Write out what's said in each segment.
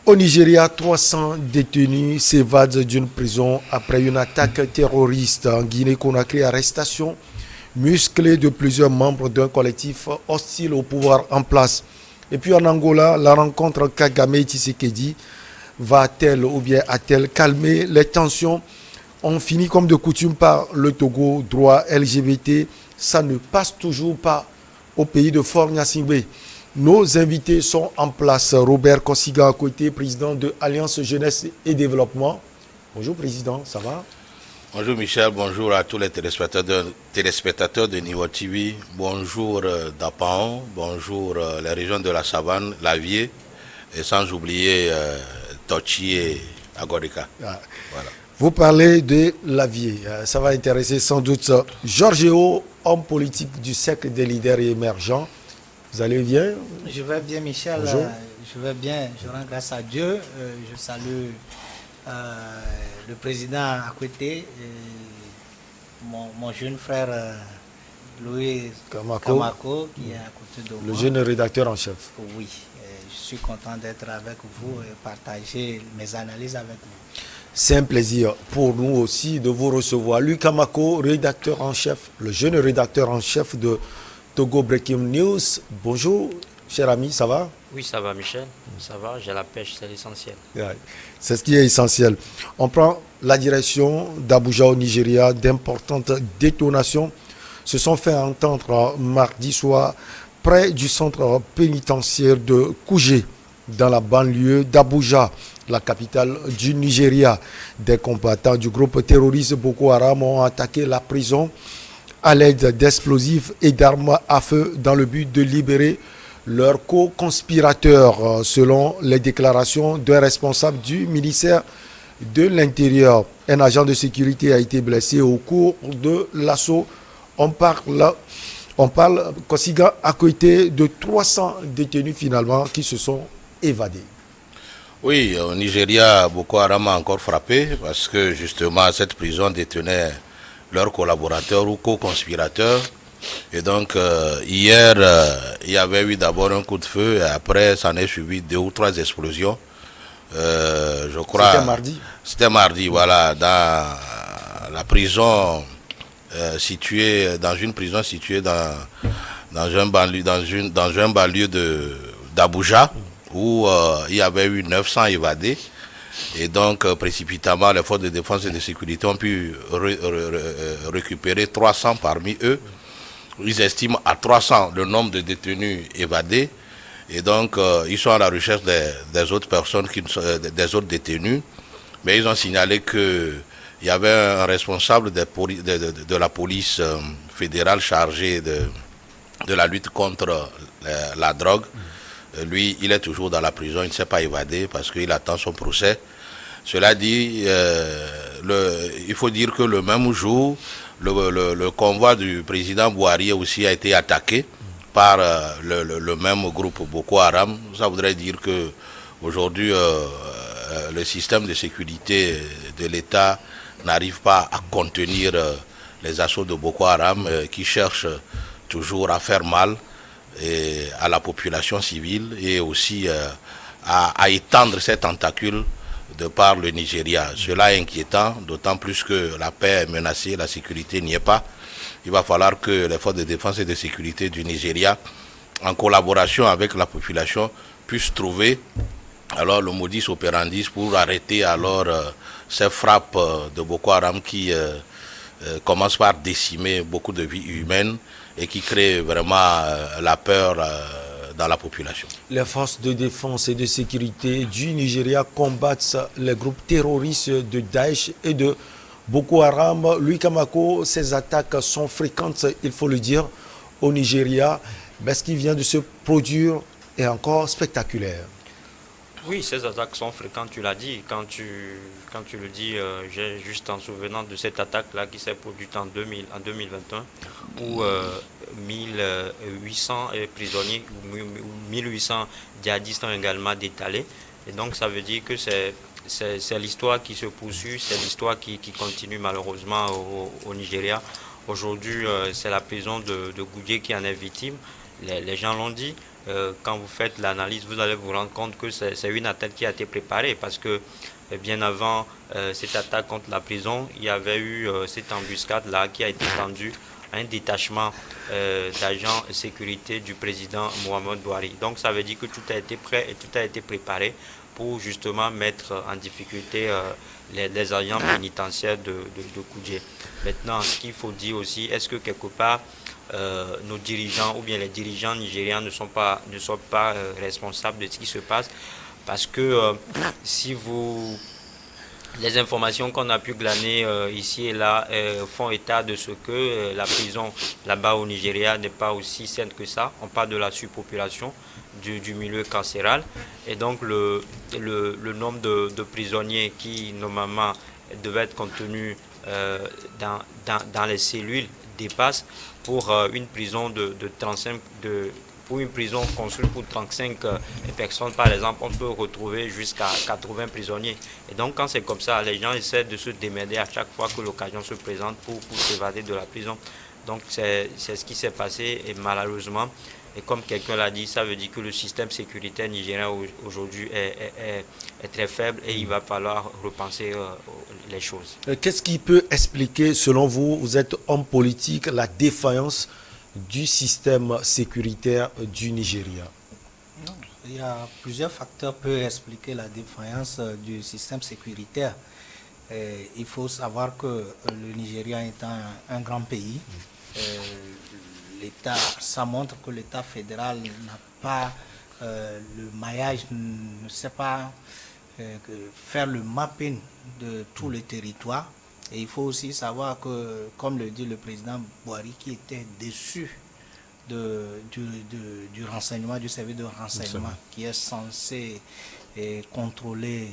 Au Nigeria, 300 détenus s'évadent d'une prison après une attaque terroriste. En Guinée-Conakry, arrestation musclée de plusieurs membres d'un collectif hostile au pouvoir en place. Et puis en Angola, la rencontre Kagame et Tshisekedi va-t-elle ou bien a-t-elle calmé les tensions? On finit comme de coutume par le Togo, droit LGBT. Ça ne passe toujours pas au pays de Fort Gnassingbé. Nos invités sont en place. Robert Kossiga à côté, président de Alliance Jeunesse et Développement. Bonjour président, ça va? Bonjour Michel, bonjour à tous les téléspectateurs de Niveau TV. Bonjour Dapaon, bonjour les régions de la Savane, Lavier, et sans oublier Tochi et Agorika. Ah. Voilà. Vous parlez de Lavier. Ça va intéresser sans doute Georgeo, homme politique du cercle des leaders émergents. Vous allez bien? Je vais bien, Michel. Bonjour. Je vais bien. Je rends grâce à Dieu. Je salue le président à côté, mon jeune frère Louis Kamako, qui est à côté de moi. Le jeune rédacteur en chef. Oui, je suis content d'être avec vous et partager mes analyses avec vous. C'est un plaisir pour nous aussi de vous recevoir. Louis Kamako, rédacteur en chef, le jeune rédacteur en chef de Togo Breaking News. Bonjour, cher ami, ça va? Oui, ça va, Michel. Ça va, j'ai la pêche, c'est l'essentiel. Ouais, c'est ce qui est essentiel. On prend la direction d'Abuja au Nigeria. D'importantes détonations se sont fait entendre mardi soir près du centre pénitentiaire de Kuje, dans la banlieue d'Abuja, la capitale du Nigeria. Des combattants du groupe terroriste Boko Haram ont attaqué la prison à l'aide d'explosifs et d'armes à feu dans le but de libérer leurs co-conspirateurs, selon les déclarations d'un responsable du ministère de l'Intérieur. Un agent de sécurité a été blessé au cours de l'assaut. On parle Kossiga, à côté de 300 détenus finalement qui se sont évadés. Oui, au Nigeria, Boko Haram a encore frappé parce que justement cette prison détenait leurs collaborateurs ou co-conspirateurs. Et donc hier, il y avait eu d'abord un coup de feu et après ça en est suivi 2 ou 3 explosions. Je crois. C'était mardi. C'était mardi, voilà, dans la prison située, dans une prison située dans un banlieue d'Abuja où il y avait eu 900 évadés. Et donc, précipitamment, les forces de défense et de sécurité ont pu récupérer 300 parmi eux. Ils estiment à 300 le nombre de détenus évadés. Et donc, ils sont à la recherche des autres personnes, des autres détenus. Mais ils ont signalé qu'il y avait un responsable de la police fédérale chargé de la lutte contre la drogue. Lui, il est toujours dans la prison, il ne s'est pas évadé parce qu'il attend son procès. Cela dit, il faut dire que le même jour, le convoi du président Bouhari aussi a été attaqué par le même groupe Boko Haram. Ça voudrait dire que aujourd'hui, le système de sécurité de l'État n'arrive pas à contenir les assauts de Boko Haram qui cherchent toujours à faire mal à la population civile et aussi à étendre ses tentacules de par le Nigeria. Cela est inquiétant, d'autant plus que la paix est menacée, la sécurité n'y est pas. Il va falloir que les forces de défense et de sécurité du Nigeria, en collaboration avec la population, puissent trouver alors le modus operandi pour arrêter alors ces frappes de Boko Haram qui commencent par décimer beaucoup de vies humaines et qui créent vraiment la peur dans la population. Les forces de défense et de sécurité du Nigeria combattent les groupes terroristes de Daesh et de Boko Haram. Louis Kamako, ces attaques sont fréquentes, il faut le dire, au Nigeria. Mais ce qui vient de se produire est encore spectaculaire. Oui, ces attaques sont fréquentes, tu l'as dit. Quand tu le dis, j'ai juste en souvenant de cette attaque-là qui s'est produite en 2021, où 1800 prisonniers, 1800 djihadistes ont également détalé. Et donc ça veut dire que c'est l'histoire qui se poursuit, c'est l'histoire qui continue malheureusement au Nigeria. Aujourd'hui, c'est la prison de Goudé qui en est victime. Les gens l'ont dit. quand vous faites l'analyse, vous allez vous rendre compte que c'est une attaque qui a été préparée parce que bien avant cette attaque contre la prison, il y avait eu cette embuscade-là qui a été tendue à un détachement d'agents de sécurité du président Mohamed Bouhari. Donc ça veut dire que tout a été prêt et tout a été préparé pour justement mettre en difficulté les agents pénitentiaires de Kudje. Maintenant, ce qu'il faut dire aussi, est-ce que quelque part nos dirigeants ou bien les dirigeants nigérians ne sont pas responsables de ce qui se passe? Parce que si vous... Les informations qu'on a pu glaner ici et là font état de ce que la prison là-bas au Nigeria n'est pas aussi saine que ça. On parle de la surpopulation du milieu carcéral. Et donc le nombre de prisonniers qui normalement devaient être contenus dans les cellules dépasse pour une prison pour une prison construite pour 35 personnes, par exemple, on peut retrouver jusqu'à 80 prisonniers. Et donc, quand c'est comme ça, les gens essaient de se démerder à chaque fois que l'occasion se présente pour s'évader de la prison. Donc, c'est ce qui s'est passé et malheureusement, et comme quelqu'un l'a dit, ça veut dire que le système sécuritaire nigérien aujourd'hui est très faible et il va falloir repenser les choses. Qu'est-ce qui peut expliquer, selon vous, vous êtes homme politique, la défaillance du système sécuritaire du Nigeria? Non, il y a plusieurs facteurs qui peuvent expliquer la défaillance du système sécuritaire. Il faut savoir que le Nigeria étant un grand pays, l'État, ça montre que l'État fédéral n'a pas le maillage, ne sait pas faire le mapping de tout le territoire. Et il faut aussi savoir que, comme le dit le président Bouhari, qui était déçu du renseignement, du service de renseignement, qui est censé contrôler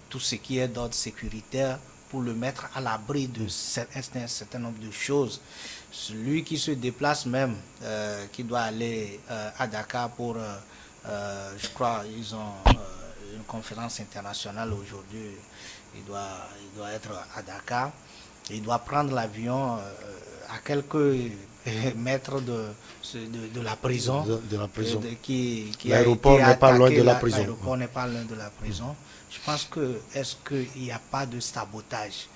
tout ce qui est d'ordre sécuritaire pour le mettre à l'abri de un certain nombre de choses. Celui qui se déplace même, qui doit aller à Dakar pour, je crois, ils ont une conférence internationale aujourd'hui. Il doit être à Dakar. Il doit prendre l'avion à quelques mètres de la prison. De la prison. L'aéroport n'est pas loin de la prison. L'aéroport n'est pas loin de la prison. Je pense que, est-ce qu'il n'y a pas de sabotage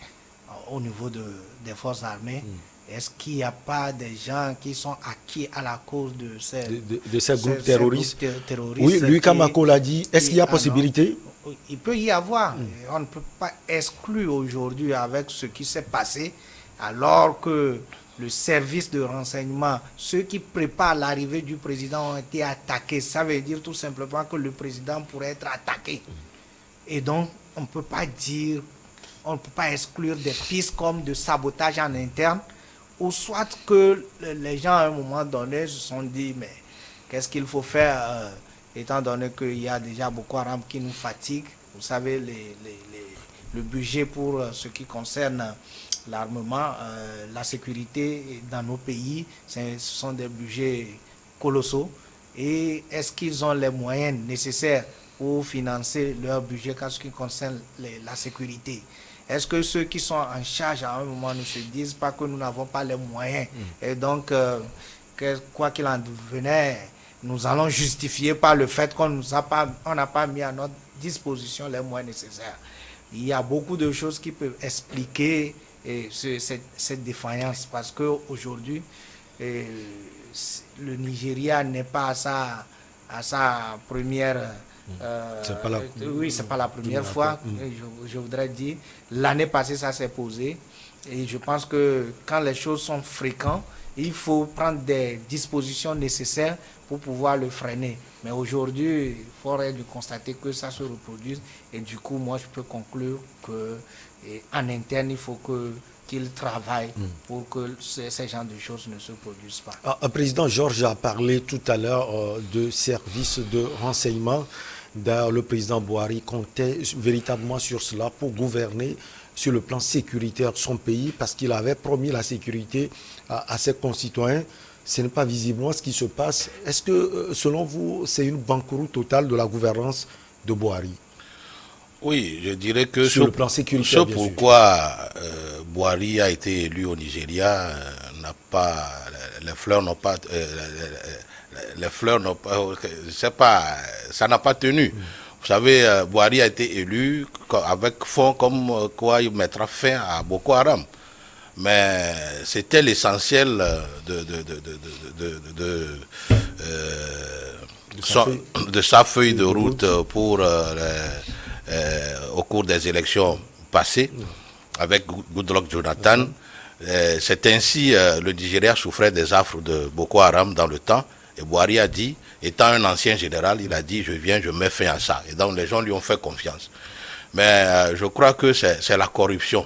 au niveau des forces armées? Est-ce qu'il n'y a pas des gens qui sont acquis à la cause de ces groupes terroristes? Oui, lui Kamako l'a dit. Est-ce qu'il y a possibilité? Il peut y avoir. On ne peut pas exclure aujourd'hui avec ce qui s'est passé, alors que le service de renseignement, ceux qui préparent l'arrivée du président ont été attaqués. Ça veut dire tout simplement que le président pourrait être attaqué. Et donc, on ne peut pas dire, on ne peut pas exclure des pistes comme de sabotage en interne, ou soit que les gens à un moment donné se sont dit, mais qu'est-ce qu'il faut faire étant donné qu'il y a déjà Boko Haram qui nous fatigue. Vous savez, le budget pour ce qui concerne l'armement, la sécurité dans nos pays, ce sont des budgets colossaux. Et est-ce qu'ils ont les moyens nécessaires pour financer leur budget en ce qui concerne la sécurité? Est-ce que ceux qui sont en charge à un moment ne se disent pas que nous n'avons pas les moyens? Et donc, quoi qu'il en devenait, nous allons justifier par le fait qu'on n'a pas mis à notre disposition les moyens nécessaires. Il y a beaucoup de choses qui peuvent expliquer cette défaillance, parce qu'aujourd'hui, le Nigeria n'est pas à sa première... c'est pas la première fois, je voudrais dire. L'année passée, ça s'est posé. Et je pense que quand les choses sont fréquentes, il faut prendre des dispositions nécessaires pour pouvoir le freiner. Mais aujourd'hui, il faudrait de constater que ça se reproduise. Et du coup, moi, je peux conclure qu'en interne, il faut qu'il travaille pour que ces genres de choses ne se produisent pas. Le président Georges a parlé tout à l'heure de services de renseignement. D'ailleurs, le président Bouhari comptait véritablement sur cela pour gouverner sur le plan sécuritaire de son pays, parce qu'il avait promis la sécurité à ses concitoyens. Ce n'est pas visiblement ce qui se passe. Est-ce que, selon vous, c'est une banqueroute totale de la gouvernance de Bouhari? Oui, je dirais que sur le plan sécuritaire, ce pourquoi Bouhari a été élu au Nigeria n'a pas les fleurs n'ont pas, les fleurs n'ont pas, je sais pas, ça n'a pas tenu. Vous savez, Boari a été élu avec fond comme quoi il mettra fin à Boko Haram. Mais c'était l'essentiel de sa feuille de route pour au cours des élections passées avec Goodluck Jonathan. C'est ainsi le Nigeria souffrait des affres de Boko Haram dans le temps. Et Boari a dit, étant un ancien général, il a dit, je mets fin à ça. Et donc les gens lui ont fait confiance. Mais je crois que c'est la corruption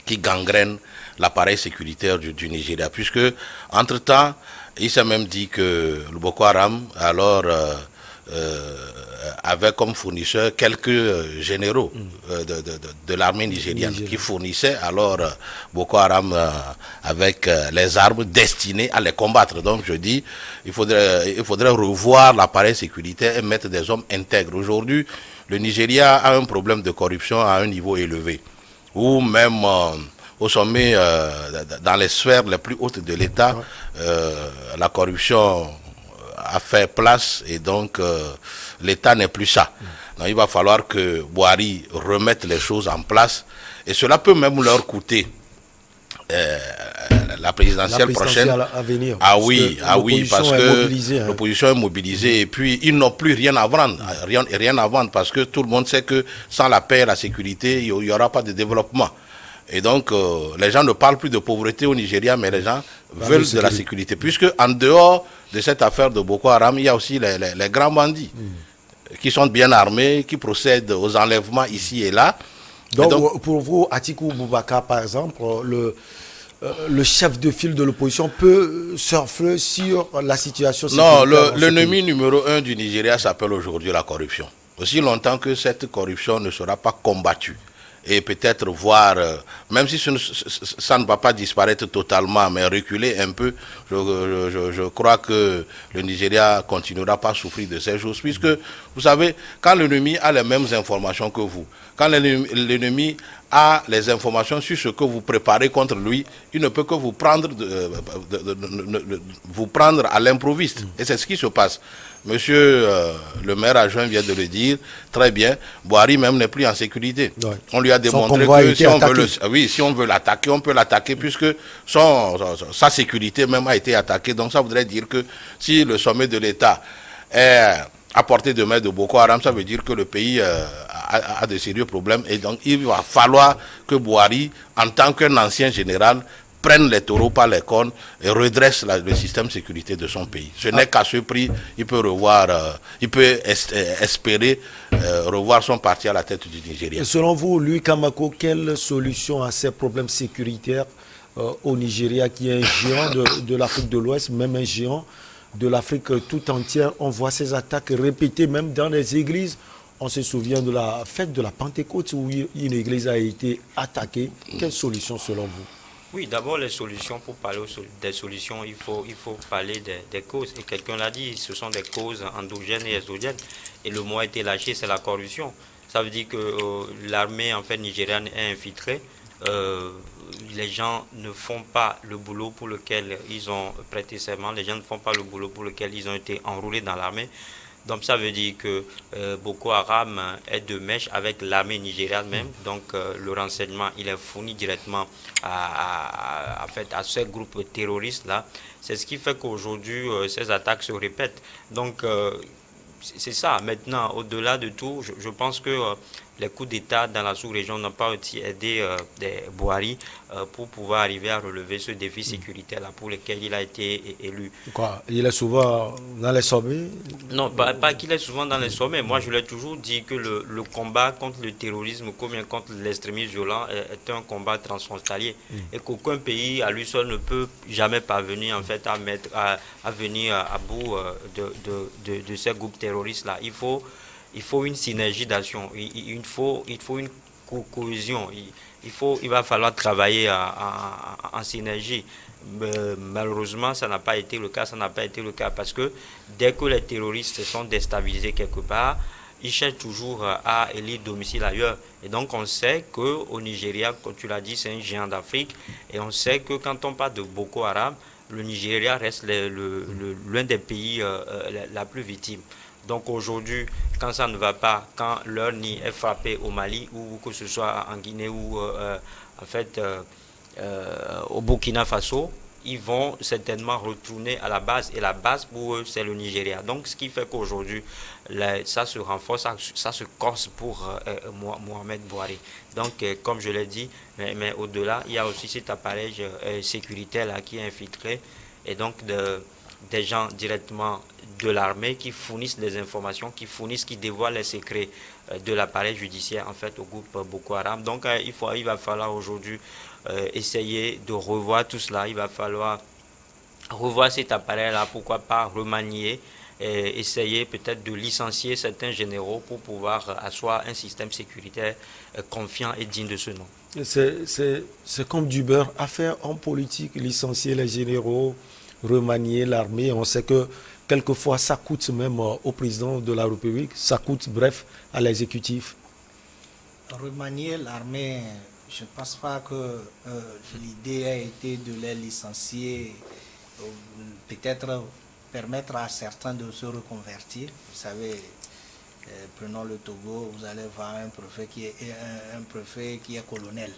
qui gangrène l'appareil sécuritaire du Nigeria. Puisque, entre-temps, il s'est même dit que le Boko Haram, alors, avait comme fournisseur quelques généraux de l'armée nigérienne qui fournissaient alors Boko Haram avec les armes destinées à les combattre. Donc je dis, il faudrait revoir l'appareil sécuritaire et mettre des hommes intègres. Aujourd'hui, le Nigeria a un problème de corruption à un niveau élevé, ou même au sommet, dans les sphères les plus hautes de l'État, la corruption a fait place et donc l'État n'est plus ça. Donc, il va falloir que Boari remette les choses en place et cela peut même leur coûter la présidentielle prochaine à venir. Ah oui, parce que l'opposition est mobilisée et puis ils n'ont plus rien à vendre, rien à vendre parce que tout le monde sait que sans la paix et la sécurité, il n'y aura pas de développement. Et donc, les gens ne parlent plus de pauvreté au Nigeria, mais les gens veulent de la sécurité. Puisque en dehors de cette affaire de Boko Haram, il y a aussi les grands bandits qui sont bien armés, qui procèdent aux enlèvements ici et là. Donc pour vous, Atiku Boubacar, par exemple, le chef de file de l'opposition peut surfer sur la situation sécuritaire. Non, l'ennemi numéro 1 du Nigeria s'appelle aujourd'hui la corruption. Aussi longtemps que cette corruption ne sera pas combattue, et peut-être voir, même si ça ne va pas disparaître totalement, mais reculer un peu, je crois que le Nigeria continuera pas à souffrir de ces choses, puisque, vous savez, quand l'ennemi a les mêmes informations que vous, quand l'ennemi a les informations sur ce que vous préparez contre lui, il ne peut que vous prendre, vous prendre à l'improviste. Et c'est ce qui se passe. Monsieur le maire adjoint vient de le dire, très bien, Boari même n'est plus en sécurité. Ouais. On lui a démontré que si on veut l'attaquer, on peut l'attaquer puisque sa sécurité même a été attaquée. Donc ça voudrait dire que si le sommet de l'État est à portée de main de Boko Haram, ça veut dire que le pays a de sérieux problèmes. Et donc il va falloir que Boari, en tant qu'un ancien général, prenne les taureaux par les cornes et redresse le système de sécurité de son pays. Ce n'est qu'à ce prix, il peut espérer revoir son parti à la tête du Nigeria. Et selon vous, Louis Kamako, quelle solution à ces problèmes sécuritaires au Nigeria, qui est un géant de l'Afrique de l'Ouest, même un géant de l'Afrique tout entière? On voit ces attaques répétées même dans les églises. On se souvient de la fête de la Pentecôte où une église a été attaquée. Quelle solution selon vous? Oui, d'abord les solutions, pour parler des solutions, il faut parler des causes. Et quelqu'un l'a dit, ce sont des causes endogènes et exogènes. Et le mot a été lâché, c'est la corruption. Ça veut dire que l'armée en fait nigériane est infiltrée. Les gens ne font pas le boulot pour lequel ils ont prêté serment. Les gens ne font pas le boulot pour lequel ils ont été enrôlés dans l'armée. Donc ça veut dire que Boko Haram est de mèche avec l'armée nigériane même. Donc le renseignement, il est fourni directement à ces groupes terroristes-là. C'est ce qui fait qu'aujourd'hui, ces attaques se répètent. Donc c'est ça. Maintenant, au-delà de tout, je pense que les coups d'État dans la sous-région n'ont pas aussi aidé Boari pour pouvoir arriver à relever ce défi sécuritaire-là pour lequel il a été élu. Quoi? Il est souvent dans les sommets? Non, pas qu'il est souvent dans les sommets. Moi, je l'ai toujours dit que le combat contre le terrorisme, comme bien contre l'extrémisme violent, est un combat transfrontalier. Et qu'aucun pays à lui seul ne peut jamais parvenir en fait, à venir à bout de ces groupes terroristes-là. Il faut une synergie d'action, il faut une cohésion, il va falloir travailler en synergie. Malheureusement, ça n'a pas été le cas, parce que dès que les terroristes sont déstabilisés quelque part, ils cherchent toujours à élire domicile ailleurs. Et donc on sait qu'au Nigeria, comme tu l'as dit, c'est un géant d'Afrique, et on sait que quand on parle de Boko Haram, le Nigeria reste l'un des pays la plus victime. Donc aujourd'hui, quand ça ne va pas, quand leur nid est frappé au Mali ou que ce soit en Guinée ou en fait au Burkina Faso, ils vont certainement retourner à la base et la base pour eux c'est le Nigeria. Donc ce qui fait qu'aujourd'hui ça se renforce, ça se corse pour Mohamed Bouhari. Donc comme je l'ai dit, mais au-delà, il y a aussi cet appareil sécuritaire là qui est infiltré et donc des gens directement de l'armée qui fournissent des informations, qui dévoilent les secrets de l'appareil judiciaire en fait au groupe Boko Haram. Donc il va falloir aujourd'hui essayer de revoir tout cela. Il va falloir revoir cet appareil-là, pourquoi pas remanier, et essayer peut-être de licencier certains généraux pour pouvoir asseoir un système sécuritaire confiant et digne de ce nom. C'est comme du beurre à faire en politique, licencier les généraux, remanier l'armée. On sait que quelquefois ça coûte même au président de la République, ça coûte bref à l'exécutif. Remanier l'armée, je ne pense pas que l'idée a été de les licencier, peut-être permettre à certains de se reconvertir. Vous savez, prenons le Togo, vous allez voir un préfet qui est colonel.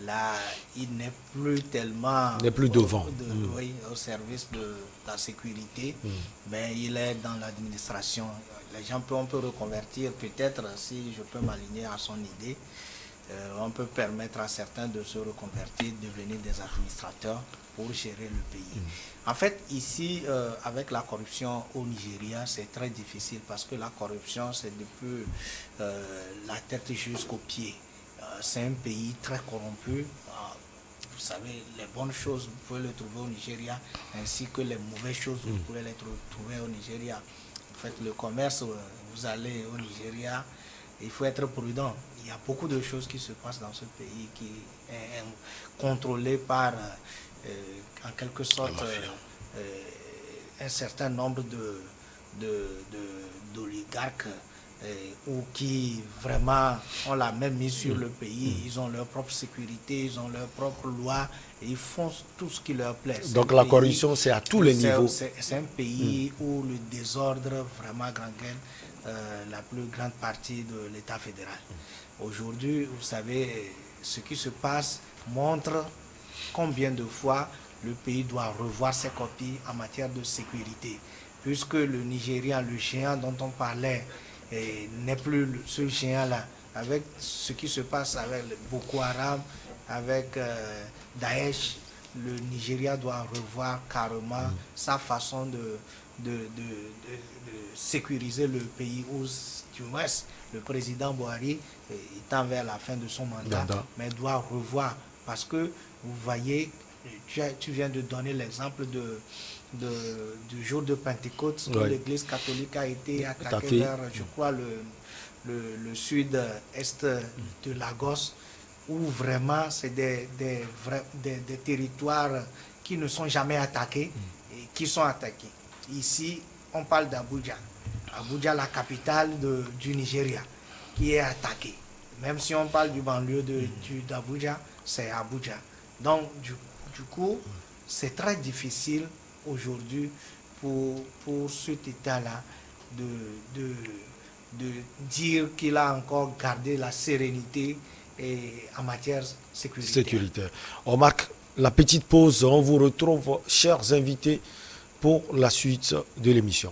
Là, il n'est plus tellement devant. Oui, au service de la sécurité, mais il est dans l'administration. Les gens on peut reconvertir, peut-être, si je peux m'aligner à son idée, on peut permettre à certains de se reconvertir, devenir des administrateurs pour gérer le pays. En fait, ici, avec la corruption au Nigeria, c'est très difficile parce que la corruption, c'est depuis la tête jusqu'aux pieds. C'est un pays très corrompu. Vous savez, les bonnes choses, vous pouvez les trouver au Nigeria, ainsi que les mauvaises choses, vous pouvez les trouver au Nigeria. Vous faites le commerce, vous allez au Nigeria, il faut être prudent. Il y a beaucoup de choses qui se passent dans ce pays qui est contrôlé par, en quelque sorte, un certain nombre d'oligarques ou qui vraiment ont la même mise sur le pays. Ils ont leur propre sécurité, ils ont leur propre loi et ils font tout ce qui leur plaît. Donc la corruption, c'est à tous les niveaux. C'est un pays où le désordre vraiment gangrène la plus grande partie de l'État fédéral. Aujourd'hui, vous savez, ce qui se passe montre combien de fois le pays doit revoir ses copies en matière de sécurité. Puisque le Nigeria, le géant dont on parlait, n'est plus ce géant-là. Avec ce qui se passe avec Boko Haram, avec Daesh, le Nigeria doit revoir carrément sa façon de sécuriser le pays où, du moins, le président Bouhari étant vers la fin de son mandat, mais doit revoir parce que vous voyez, tu viens de donner l'exemple du jour de Pentecôte où l'église catholique a été attaquée vers, je crois, le sud-est de Lagos, où vraiment c'est des territoires qui ne sont jamais attaqués et qui sont attaqués. Ici, on parle d'Abuja. Abuja, la capitale du Nigeria, qui est attaquée. Même si on parle du banlieue d'Abuja, c'est Abuja. Donc, du coup, c'est très difficile aujourd'hui pour cet État-là de dire qu'il a encore gardé la sérénité en matière sécuritaire. On marque la petite pause. On vous retrouve, chers invités, pour la suite de l'émission.